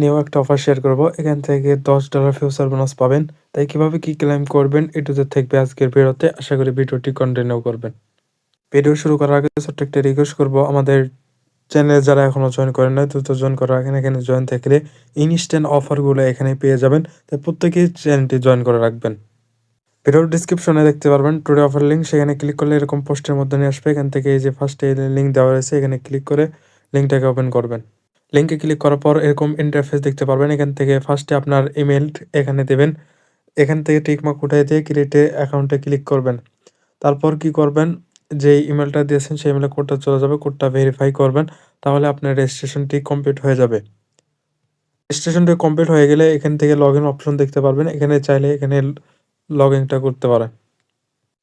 New একটা offer share করব। এখান থেকে $10 ফিউচার বোনাস পাবেন। তাই কিভাবে কি ক্লেম করবেন এ টু জেড থাকবে আজকের ভিডিওতে। আশা করি ভিডিওটি কন্টিনিউ করবেন। ভিডিও শুরু করার আগে ছোট্ট একটা রিকোয়েস্ট করব, আমাদের চ্যানেলে যারা এখনো জয়েন করেন নাই দ্রুত জয়েন করা। এখানে জয়েন থাকলে ইনস্ট্যান্ট অফারগুলো এখানে পেয়ে যাবেন। তাই প্রত্যেকেই চ্যানেলটি জয়েন করে রাখবেন। ভিডিওর ডিসক্রিপশনে দেখতে পারবেন টুডে অফার লিঙ্ক, সেখানে ক্লিক করলে এরকম পোস্টের মধ্যে নিয়ে আসবে। এখান থেকে এই যে ফার্স্টে লিঙ্ক দেওয়া রয়েছে, এখানে ক্লিক করে লিঙ্কটাকে ওপেন করবেন। লিঙ্কে ক্লিক করার পর এরকম ইন্টারফেস দেখতে পারবেন। এখান থেকে ফার্স্টে আপনার ইমেল এখানে দেবেন। এখান থেকে টিকমার্ক উঠাই দিয়ে ক্রিয়েটে অ্যাকাউন্টে ক্লিক করবেন। তারপর কি করবেন, যে ইমেলটা দিয়েছেন সেই ইমেলে কোডটা চলে যাবে, কোডটা ভেরিফাই করবেন। তাহলে আপনার রেজিস্ট্রেশনটি কমপ্লিট হয়ে যাবে। রেজিস্ট্রেশনটি কমপ্লিট হয়ে গেলে এখান থেকে লগ ইন অপশন দেখতে পারবেন। এখানে চাইলে এখানে লগ ইনটা করতে পারেন।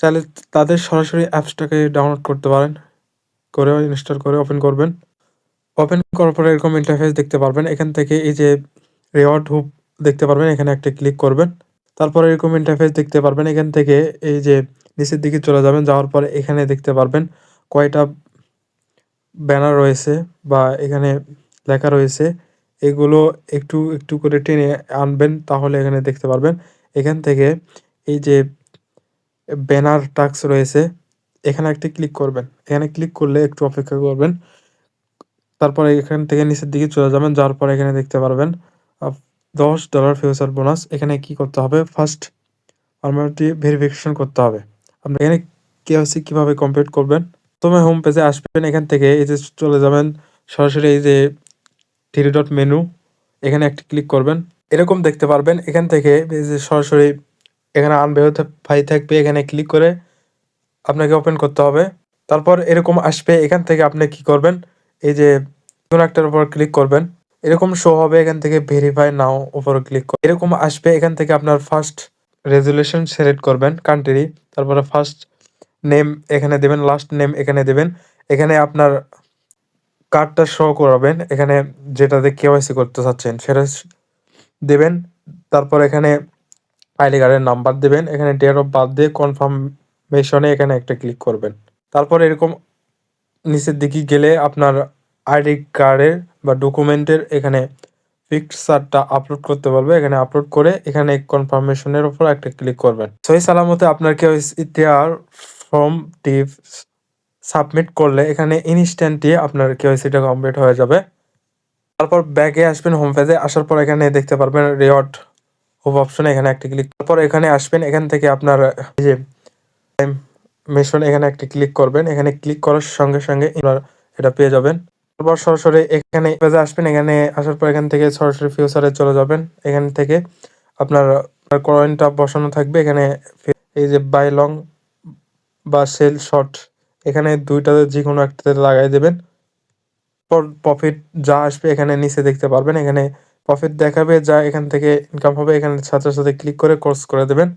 চাইলে তাদের সরাসরি অ্যাপসটাকে ডাউনলোড করতে পারেন, করে ইনস্টল করে ওপেন করবেন। ওপেন করার পরে এরকম ইন্টারফেস দেখতে পারবেন। এখান থেকে এই যে রিওয়ার্ড হুপ দেখতে পারবেন, এখানে একটা ক্লিক করবেন। তারপরে এরকম ইন্টারফেস দেখতে পারবেন। এখান থেকে এই যে নিচের দিকে চলে যাবেন, যাওয়ার পরে এখানে দেখতে পারবেন কয়টা ব্যানার রয়েছে বা এখানে লেখা রয়েছে। এগুলো একটু একটু করে টেনে আনবেন, তাহলে এখানে দেখতে পারবেন। এখান থেকে এই যে ব্যানার টাস্ক রয়েছে, এখানে একটা ক্লিক করবেন। এখানে ক্লিক করলে একটু অপেক্ষা করবেন। তারপরে এখান থেকে নিচের দিকে চলে যাবেন, যাওয়ার পরে এখানে দেখতে পারবেন $10 ফিউচার বোনাস। এখানে কি করতে হবে, ফার্স্ট ফর্মালিটি ভেরিফিকেশন করতে হবে। আপনি এখানে কেওয়াইসি কিভাবে কমপ্লিট করবেন, প্রথমে হোম পেজে আসবেন। এখান থেকে এই যে চলে যাবেন সরাসরি এই যে থ্রি ডট মেনু, এখানে একটা ক্লিক করবেন। এরকম দেখতে পারবেন। এখান থেকে এই যে সরাসরি এখানে আনভেরিফাই থাকবে, এখানে ক্লিক করে আপনাকে ওপেন করতে হবে। তারপর এরকম আসবে। এখান থেকে আপনি কি করবেন, এই যে কোনো একটার উপর ক্লিক করবেন, এরকম শো হবে। এখান থেকে ভেরিফাই নাও উপর ক্লিক করে এরকম আসবে। এখান থেকে আপনার ফার্স্ট রেজুলেশন সিলেক্ট করবেন, কান্ট্রি, তারপরে ফার্স্ট নেম এখানে দেবেন, লাস্ট নেম এখানে দেবেন। এখানে আপনার কার্ডটা শো করাবেন, এখানে যেটাতে কেওয়াইসি করতে চাচ্ছেন সেটা দেবেন। তারপর এখানে আইডি কার্ডের নাম্বার দেবেন। এখানে ডেট অফ বার্থ দিয়ে কনফার্মেশনে এখানে একটা ক্লিক করবেন। তারপর এরকম নিচের দিকে গেলে আপনার আইডি কার্ডের বা ডকুমেন্টের এখানে পিকচারটা আপলোড করতে পারবে। এখানে আপলোড করে এখানে কনফার্মেশনের উপর একটা ক্লিক করবেন। সহি সালামতে আপনার কেওয়াইসিটার ফর্মটি সাবমিট করলে এখানে ইনস্ট্যান্টলি আপনার কেওয়াইসিটা কমপ্লিট হয়ে যাবে। তারপর ব্যাকে আসবেন, হোম পেজে আসার পর এখানে দেখতে পারবেন রিওয়ার্ড হুপ অপশনে, এখানে একটা ক্লিক। তারপর এখানে আসবেন, এখান থেকে আপনার এই যে মেশন এখানে একটা ক্লিক করবেন। এখানে ক্লিক করার সঙ্গে সঙ্গে এটা পেয়ে যাবেন। তারপর সরাসরি এখানে পেজে আসবেন। এখানে আসার পর এখান থেকে সরাসরি ফিউচারে চলে যাবেন। এখান থেকে আপনার কয়েনটা বসানো থাকবে। এখানে এই যে বাই লং বা সেল শর্ট, এখানে দুইটাতে যে কোনো একটাতে লাগাই দেবেন। প্রফিট যা আসবে এখানে নিচে দেখতে পারবেন। এখানে প্রফিট দেখাবে, যা এখান থেকে ইনকাম হবে এখানে সাথে সাথে ক্লিক করে কোর্স করে দেবেন।